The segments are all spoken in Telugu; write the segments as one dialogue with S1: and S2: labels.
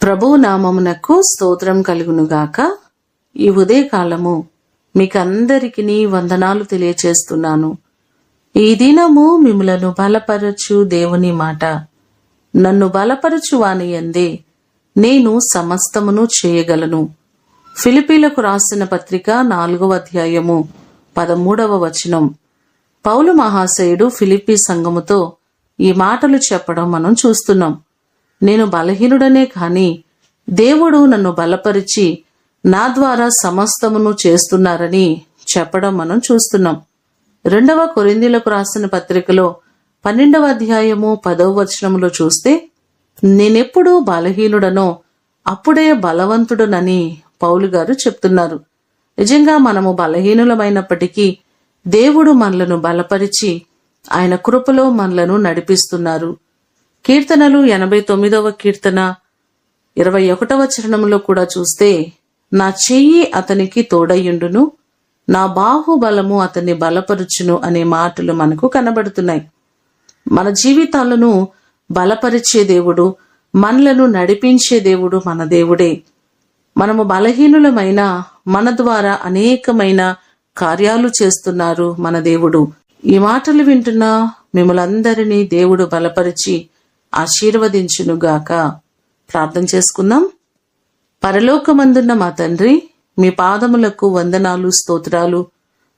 S1: ప్రభువు నామమునకు స్తోత్రం కలుగునుగాక. ఈ ఉదయకాలము మీకందరికీ వందనాలు తెలియచేస్తున్నాను. ఈ దినము మిమ్ములను బలపరచు దేవుని మాట, నన్ను బలపరచు వాని యందే నేను సమస్తమును చేయగలను. ఫిలిప్పీలకు రాసిన పత్రిక 4వ అధ్యాయము 13వ వచనం. పౌలు మహాశయుడు ఫిలిప్పీ సంఘముతో ఈ మాటలు చెప్పడం మనం చూస్తున్నాం. నేను బలహీనుడనే కాని దేవుడు నన్ను బలపరిచి నా ద్వారా సమస్తమును చేస్తున్నారని చెప్పడం మనం చూస్తున్నాం. 2వ కొరింథీయులకు రాసిన పత్రికలో 12వ అధ్యాయము 10వ వచనంలో చూస్తే, నేనెప్పుడు బలహీనుడనో అప్పుడే బలవంతుడనని పౌలు గారు చెప్తున్నారు. నిజంగా మనము బలహీనులమైనప్పటికీ దేవుడు మనలను బలపరిచి ఆయన కృపలో మనలను నడిపిస్తున్నారు. కీర్తనలు 89వ కీర్తన 21వ చరణంలో కూడా చూస్తే, నా చెయ్యి అతనికి తోడయ్యుండును, నా బాహుబలము అతన్ని బలపరుచును అనే మాటలు మనకు కనబడుతున్నాయి. మన జీవితాలను బలపరిచే దేవుడు, మనలను నడిపించే దేవుడు మన దేవుడే. మనము బలహీనులమైన మన ద్వారా అనేకమైన కార్యాలు చేస్తున్నారు మన దేవుడు. ఈ మాటలు వింటున్న మిమ్మలందరినీ దేవుడు బలపరిచి ఆశీర్వదించునుగాక. ప్రార్థన చేసుకుందాం. పరలోకమందున్న మా తండ్రి, మీ పాదములకు వందనాలు, స్తోత్రాలు.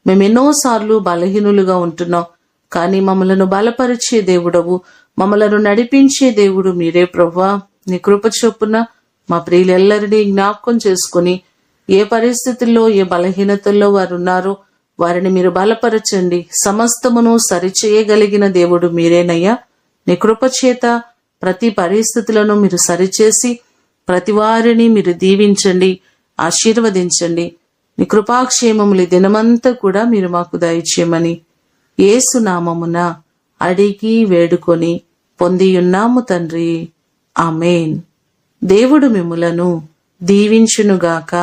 S1: మేమెన్నోసార్లు బలహీనులుగా ఉంటున్నాం, కానీ మమ్మలను బలపరిచే దేవుడవు, మమ్మలను నడిపించే దేవుడు మీరే ప్రభువా. నీ కృప చొప్పున మా ప్రియులెల్లరినీ జ్ఞాపకం చేసుకుని ఏ పరిస్థితుల్లో ఏ బలహీనతల్లో వారు ఉన్నారో వారిని మీరు బలపరచండి. సమస్తమును సరిచేయగలిగిన దేవుడు మీరేనయ్యా. నీ కృప చేత ప్రతి పరిస్థితులను మీరు సరిచేసి ప్రతి వారిని మీరు దీవించండి, ఆశీర్వదించండి. నీ కృపాక్షేమములు దినమంతా కూడా మీరు మాకు దయచేయమని యేసు నామమున అడిగి వేడుకొని పొందియున్నాము తండ్రి. ఆమేన్. దేవుడు మిమ్ములను దీవించునుగాక.